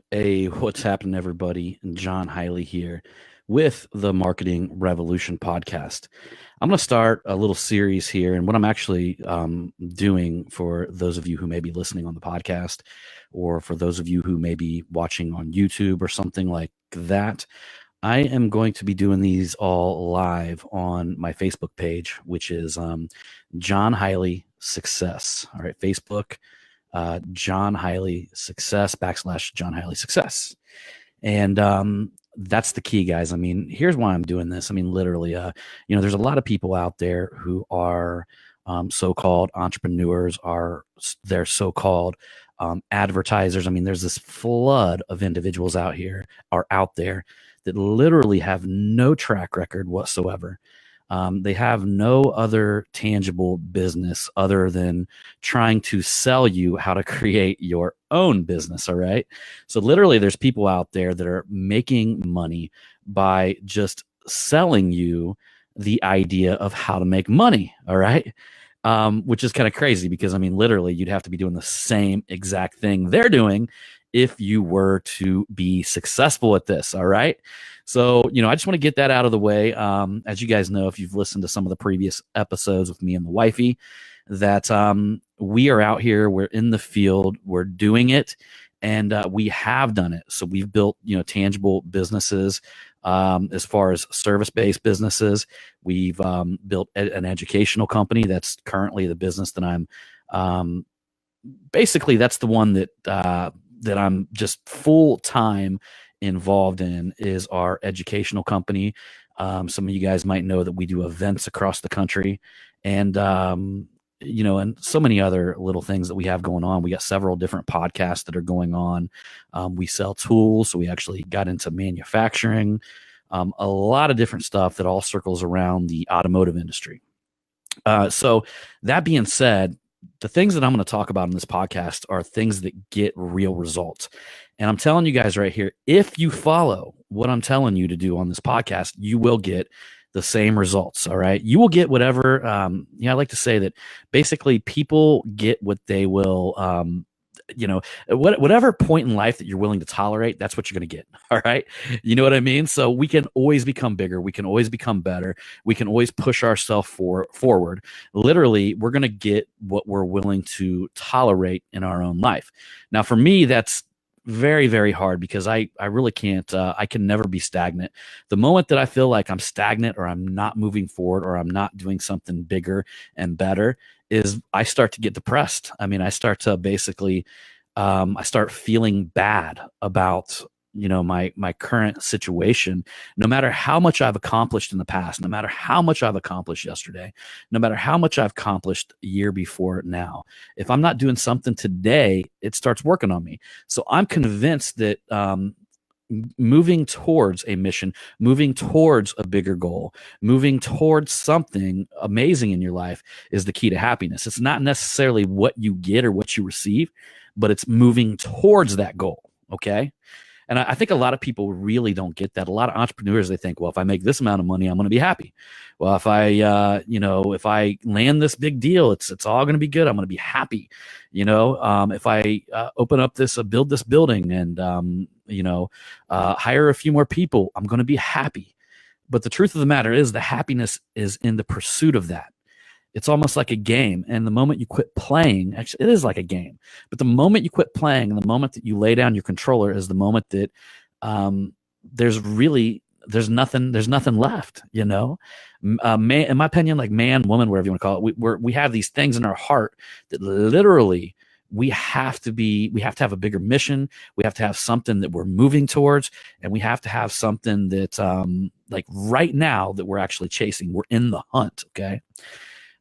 Hey, what's happening, everybody? John Hiley here with the Marketing Revolution podcast. I'm going to start a little series here, and what I'm actually doing for those of you who may be listening on the podcast, or for those of you who may be watching on YouTube or something like that, I am going to be doing these all live on my Facebook page, which is John Hiley Success. All right, Facebook John Hiley Success / John Hiley Success. And that's the key, guys. I mean, here's why I'm doing this. I mean, literally, there's a lot of people out there who are so-called entrepreneurs, they're so-called advertisers. I mean, there's this flood of individuals out there that literally have no track record whatsoever. They have no other tangible business other than trying to sell you how to create your own business. All right. So, literally, there's people out there that are making money by just selling you the idea of how to make money. All right. Which is kind of crazy because, I mean, literally, you'd have to be doing the same exact thing they're doing if you were to be successful at this. All right. So, I just want to get that out of the way. As you guys know, if you've listened to some of the previous episodes with me and the wifey, that we are out here, we're in the field, we're doing it, and we have done it. So we've built, tangible businesses as far as service-based businesses. We've built an educational company. That's currently the business that I'm basically, that's the one that I'm just full time involved in, is our educational company. Some of you guys might know that we do events across the country, and and so many other little things that we have going on. We got several different podcasts that are going on. We sell tools, so we actually got into manufacturing. A lot of different stuff that all circles around the automotive industry. So that being said, the things that I'm going to talk about in this podcast are things that get real results. And I'm telling you guys right here, if you follow what I'm telling you to do on this podcast, you will get the same results. All right. You will get whatever, I like to say that basically people get what they will, whatever point in life that you're willing to tolerate, that's what you're going to get. All right. You know what I mean? So we can always become bigger. We can always become better. We can always push ourselves forward. Literally, we're going to get what we're willing to tolerate in our own life. Now, for me, that's very, very hard because I really can't, I can never be stagnant. The moment that I feel like I'm stagnant or I'm not moving forward or I'm not doing something bigger and better is I start to get depressed. I mean, I start to basically, I start feeling bad about, my current situation. No matter how much I've accomplished in the past, no matter how much I've accomplished yesterday, no matter how much I've accomplished a year before now, if I'm not doing something today, it starts working on me. So I'm convinced that moving towards a mission, moving towards a bigger goal, moving towards something amazing in your life is the key to happiness. It's not necessarily what you get or what you receive, but it's moving towards that goal. Okay. And I think a lot of people really don't get that. A lot of entrepreneurs, they think, well, if I make this amount of money, I'm going to be happy. Well, if I land this big deal, it's all going to be good. I'm going to be happy. If I build this building and, hire a few more people, I'm going to be happy. But the truth of the matter is the happiness is in the pursuit of that. It's almost like a game. And the moment you quit playing, actually, it is like a game. But the moment you quit playing and the moment that you lay down your controller is the moment that there's nothing left, Man, in my opinion, like man, woman, whatever you want to call it, we have these things in our heart that literally we have to have a bigger mission. We have to have something that we're moving towards, and we have to have something that like right now that we're actually chasing. We're in the hunt. Okay.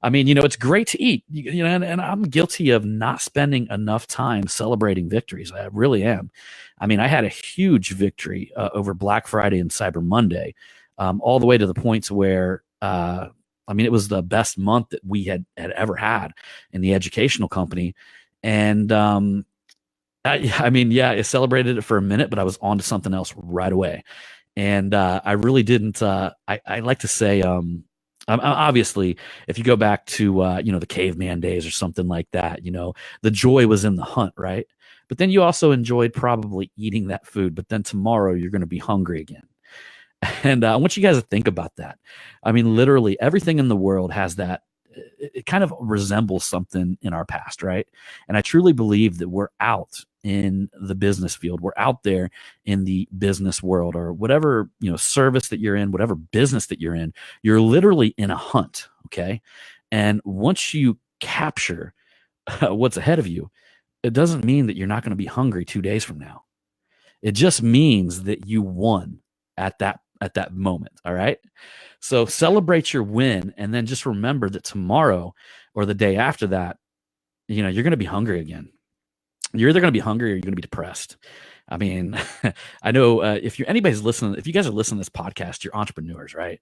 I mean, it's great to eat, and I'm guilty of not spending enough time celebrating victories. I really am. I mean, I had a huge victory over Black Friday and Cyber Monday, all the way to the points where, it was the best month that we had ever had in the educational company. And I celebrated it for a minute, but I was on to something else right away. And I really didn't. I like to say, obviously, if you go back to the caveman days or something like that, the joy was in the hunt, right? but then you also enjoyed probably eating that food, but then tomorrow you're going to be hungry again. And I want you guys to think about that. I mean, literally everything in the world has that. It kind of resembles something in our past, right? And I truly believe that we're out in the business field. We're out there in the business world, or whatever, service that you're in, whatever business that you're in. You're literally in a hunt, okay? And once you capture what's ahead of you, it doesn't mean that you're not going to be hungry 2 days from now. It just means that you won at that moment. All right. So celebrate your win, and then just remember that tomorrow or the day after that, you're going to be hungry again. You're either going to be hungry or you're going to be depressed. I mean, I know if you guys are listening to this podcast, you're entrepreneurs, right?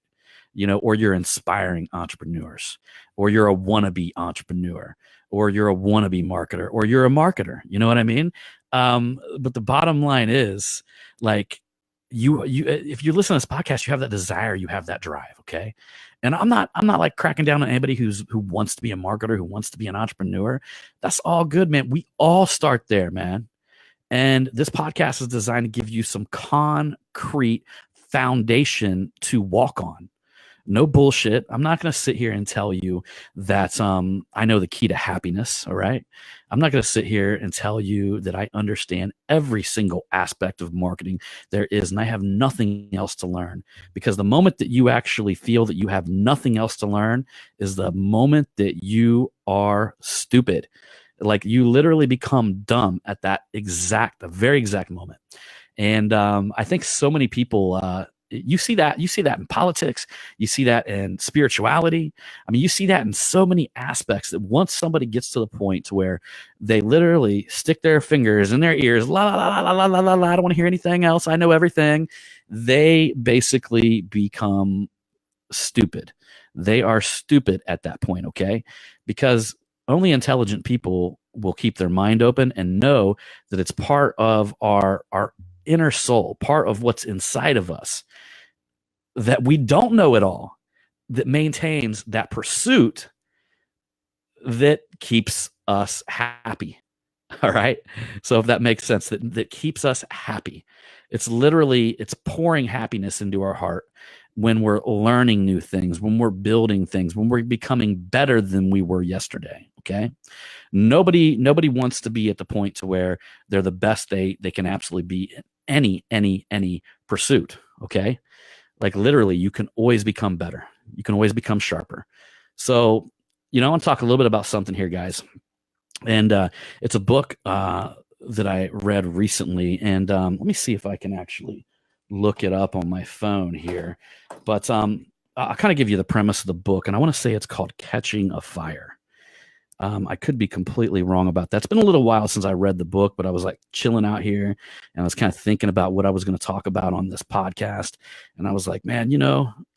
Or you're inspiring entrepreneurs, or you're a wannabe entrepreneur, or you're a wannabe marketer, or you're a marketer. You know what I mean? But the bottom line is, like, you if you listen to this podcast, you have that desire, you have that drive, okay? And I'm not like cracking down on anybody who wants to be a marketer, who wants to be an entrepreneur. That's all good, man. We all start there, man. And this podcast is designed to give you some concrete foundation to walk on. No bullshit. I'm not going to sit here and tell you that I know the key to happiness, all right? I'm not going to sit here and tell you that I understand every single aspect of marketing there is, and I have nothing else to learn. Because the moment that you actually feel that you have nothing else to learn is the moment that you are stupid. Like, you literally become dumb at the very exact moment. And I think so many people, you see that in politics, you see that in spirituality. I mean, you see that in so many aspects, that once somebody gets to the point to where they literally stick their fingers in their ears, la la la la la la la la, I don't want to hear anything else, I know everything, they basically become stupid. They are stupid at that point, okay? Because only intelligent people will keep their mind open and know that it's part of our inner soul, part of what's inside of us, that we don't know it all, that maintains that pursuit that keeps us happy. All right. So if that makes sense, that keeps us happy. It's pouring happiness into our heart when we're learning new things, when we're building things, when we're becoming better than we were yesterday. Okay. Nobody wants to be at the point to where they're the best they can absolutely be in any pursuit. Okay. Like, literally, you can always become better. You can always become sharper. So, I want to talk a little bit about something here, guys. And it's a book that I read recently. And let me see if I can actually look it up on my phone here. But I'll kind of give you the premise of the book. And I want to say it's called Catching a Fire. I could be completely wrong about that. It's been a little while since I read the book, but I was like chilling out here, and I was kind of thinking about what I was going to talk about on this podcast. And I was like, man,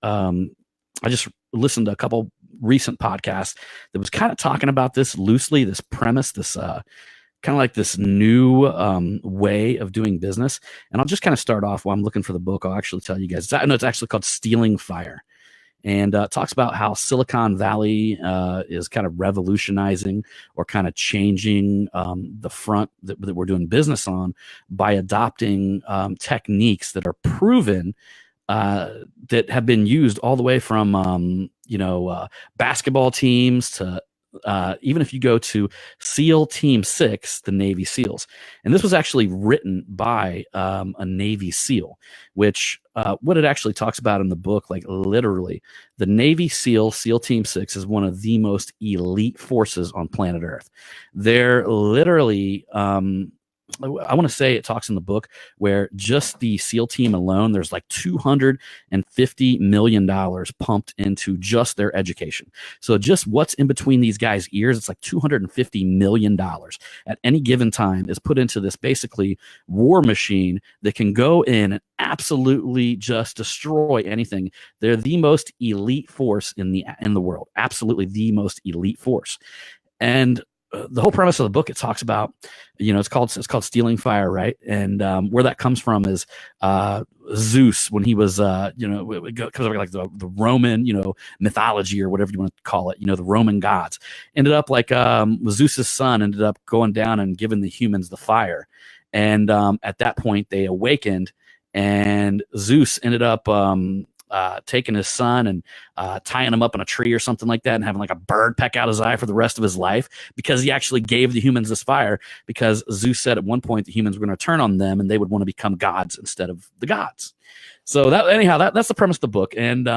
I just listened to a couple recent podcasts that was kind of talking about this loosely, this premise, this kind of like this new way of doing business. And I'll just kind of start off while I'm looking for the book. I'll actually tell you guys. I know it's actually called Stealing Fire. And talks about how Silicon Valley is kind of revolutionizing, or kind of changing the front that we're doing business on, by adopting techniques that are proven, that have been used all the way from basketball teams to even if you go to SEAL Team 6, the Navy SEALs. And this was actually written by a Navy SEAL, which what it actually talks about in the book, like, literally, the Navy SEAL Team 6 is one of the most elite forces on planet Earth. They're literally I want to say it talks in the book where just the SEAL team alone, there's like $250 million pumped into just their education. So just what's in between these guys' ears, it's like $250 million at any given time is put into this basically war machine that can go in and absolutely just destroy anything. They're the most elite force in the world, absolutely the most elite force. And the whole premise of the book, it talks about, it's called Stealing Fire, right? And where that comes from is Zeus, when he was, it comes up like the Roman, mythology or whatever you want to call it, the Roman gods, ended up like Zeus's son ended up going down and giving the humans the fire. And at that point, they awakened, and Zeus ended up taking his son and tying him up in a tree or something like that, and having like a bird peck out his eye for the rest of his life, because he actually gave the humans this fire, because Zeus said at one point the humans were going to turn on them and they would want to become gods instead of the gods. So that's the premise of the book. And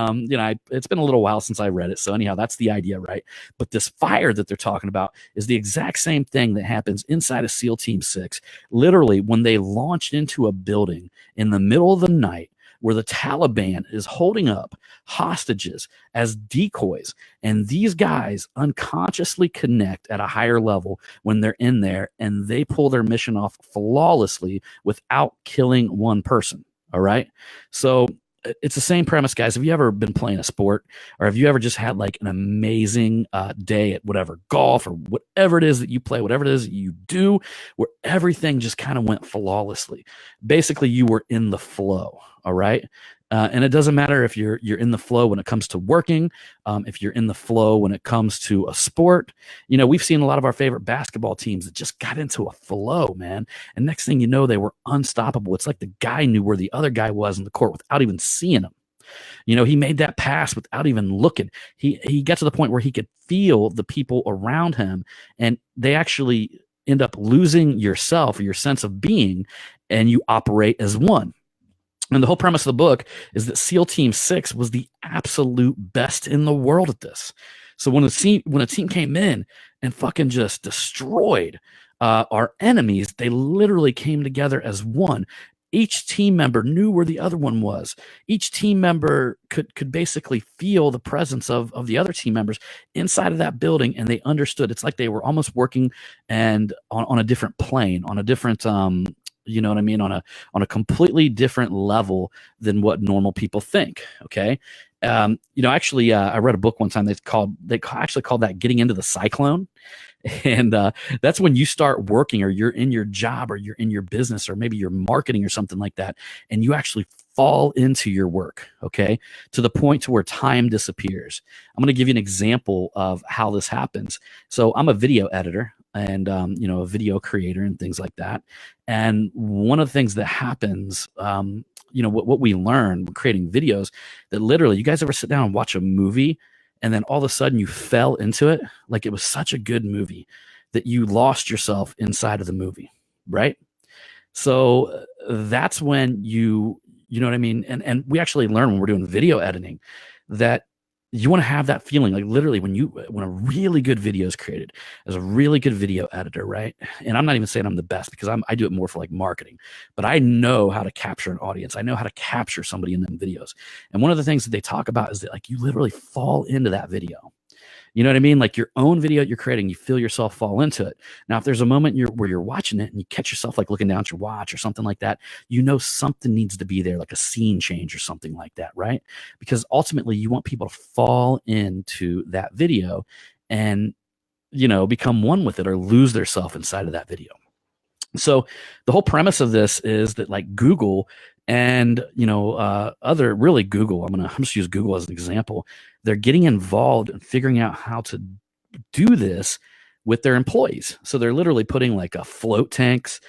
it's been a little while since I read it, so anyhow, that's the idea, right? But this fire that they're talking about is the exact same thing that happens inside of SEAL Team 6. Literally, when they launched into a building in the middle of the night where the Taliban is holding up hostages as decoys, and these guys unconsciously connect at a higher level when they're in there, and they pull their mission off flawlessly without killing one person. All right. So it's the same premise, guys. Have you ever been playing a sport, or have you ever just had like an amazing day at whatever, golf or whatever it is that you play, whatever it is that you do, where everything just kind of went flawlessly? Basically, you were in the flow. All right. And it doesn't matter if you're in the flow when it comes to working, if you're in the flow when it comes to a sport. We've seen a lot of our favorite basketball teams that just got into a flow, man. And next thing you know, they were unstoppable. It's like the guy knew where the other guy was in the court without even seeing him. He made that pass without even looking. He got to the point where he could feel the people around him, and they actually end up losing yourself or your sense of being, and you operate as one. And the whole premise of the book is that SEAL Team 6 was the absolute best in the world at this. So when a team came in and fucking just destroyed our enemies, they literally came together as one. Each team member knew where the other one was. Each team member could basically feel the presence of the other team members inside of that building, and they understood. It's like they were almost working and on a different plane, on a different you know what I mean, on a completely different level than what normal people think. Okay. Actually, I read a book one time they actually called that getting into the cyclone. And that's when you start working, or you're in your job, or you're in your business, or maybe you're marketing or something like that, and you actually fall into your work, okay, to the point to where time disappears. I'm going to give you an example of how this happens. So I'm a video editor and a video creator and things like that. And one of the things that happens, what we learn when creating videos, that literally, you guys ever sit down and watch a movie, and then all of a sudden you fell into it, like it was such a good movie that you lost yourself inside of the movie, right? So that's when you know what I mean? And we actually learn when we're doing video editing that you want to have that feeling, like literally when a really good video is created as a really good video editor, right? And I'm not even saying I'm the best, because I do it more for like marketing, but I know how to capture an audience. I know how to capture somebody in them videos. And one of the things that they talk about is that like you literally fall into that video. You know what I mean? Like your own video you're creating, you feel yourself fall into it. Now, if there's a moment where you're watching it and you catch yourself like looking down at your watch or something like that, something needs to be there, like a scene change or something like that, right? Because ultimately you want people to fall into that video and, become one with it, or lose their self inside of that video. So the whole premise of this is that like Google and other really Google, I'm just use Google as an example. They're getting involved in figuring out how to do this with their employees. So they're literally putting like a float tanks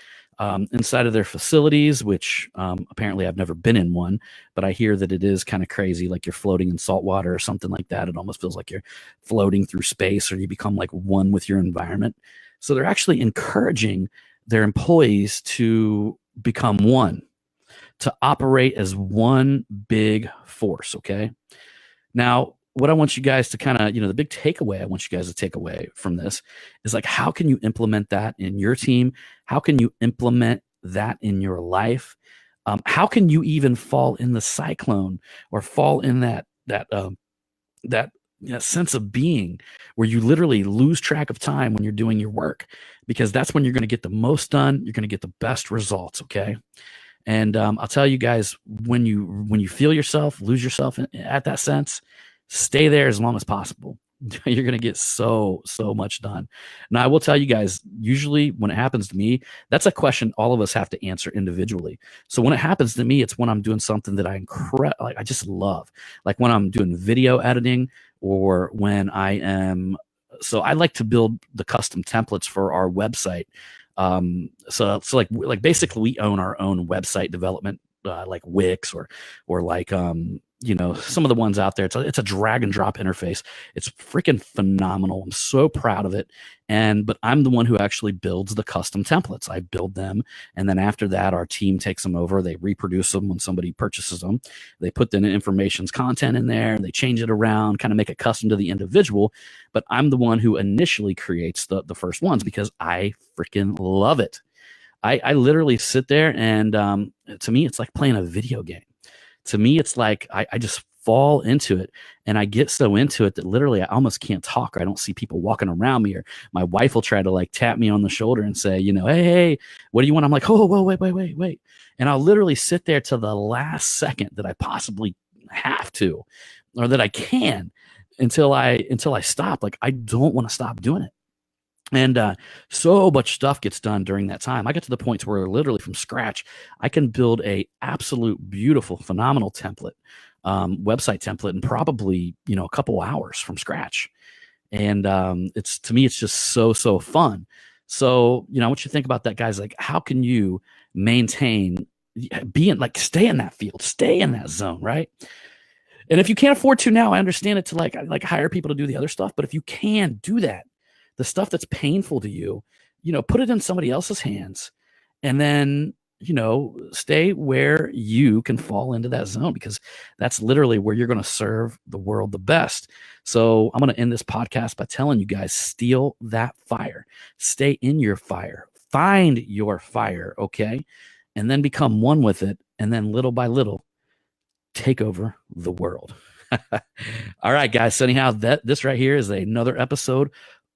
inside of their facilities, which apparently I've never been in one, but I hear that it is kind of crazy. Like you're floating in salt water or something like that. It almost feels like you're floating through space, or you become like one with your environment. So they're actually encouraging their employees to become one, to operate as one big force. Okay. Now, what I want you guys to kind of, the big takeaway I want you guys to take away from this is like, how can you implement that in your team? How can you implement that in your life? How can you even fall in the cyclone, or fall in that sense of being where you literally lose track of time when you're doing your work? Because that's when you're going to get the most done. You're going to get the best results. Okay. And I'll tell you guys, when you feel yourself, lose yourself at that sense, stay there as long as possible. You're going to get so much done. Now, I will tell you guys, usually when it happens to me, that's a question all of us have to answer individually. So when it happens to me, it's when I'm doing something that I just love, like when I'm doing video editing, or when I am. So I like to build the custom templates for our website. So like basically we own our own website development, like Wix, or like some of the ones out there. It's a drag and drop interface. It's freaking phenomenal. I'm so proud of it. But I'm the one who actually builds the custom templates. I build them, and then after that, our team takes them over. They reproduce them when somebody purchases them. They put the information's content in there. They change it around, kind of make it custom to the individual. But I'm the one who initially creates the first ones because I freaking love it. I literally sit there, and to me, it's like playing a video game. To me, it's like I just fall into it, and I get so into it that literally I almost can't talk, or I don't see people walking around me, or my wife will try to like tap me on the shoulder and say, hey, what do you want? I'm like, oh, whoa, wait. And I'll literally sit there till the last second that I possibly have to, or that I can, until I stop. Like, I don't want to stop doing it. And so much stuff gets done during that time. I get to the point where literally from scratch, I can build a absolute beautiful, phenomenal template, website template, in probably a couple hours from scratch. And it's, to me, it's just so fun. So I want you to think about that, guys. Like, how can you maintain stay in that field, stay in that zone, right? And if you can't afford to now, I understand it, to like hire people to do the other stuff. But if you can do that, the stuff that's painful to you, put it in somebody else's hands, and then, stay where you can fall into that zone, because that's literally where you're going to serve the world the best. So I'm going to end this podcast by telling you guys, steal that fire, stay in your fire, find your fire. Okay. And then become one with it. And then little by little, take over the world. All right, guys. So anyhow, this right here is another episode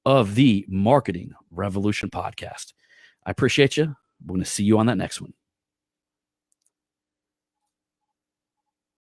of the Marketing Revolution podcast. I appreciate you. We're going to see you on that next one.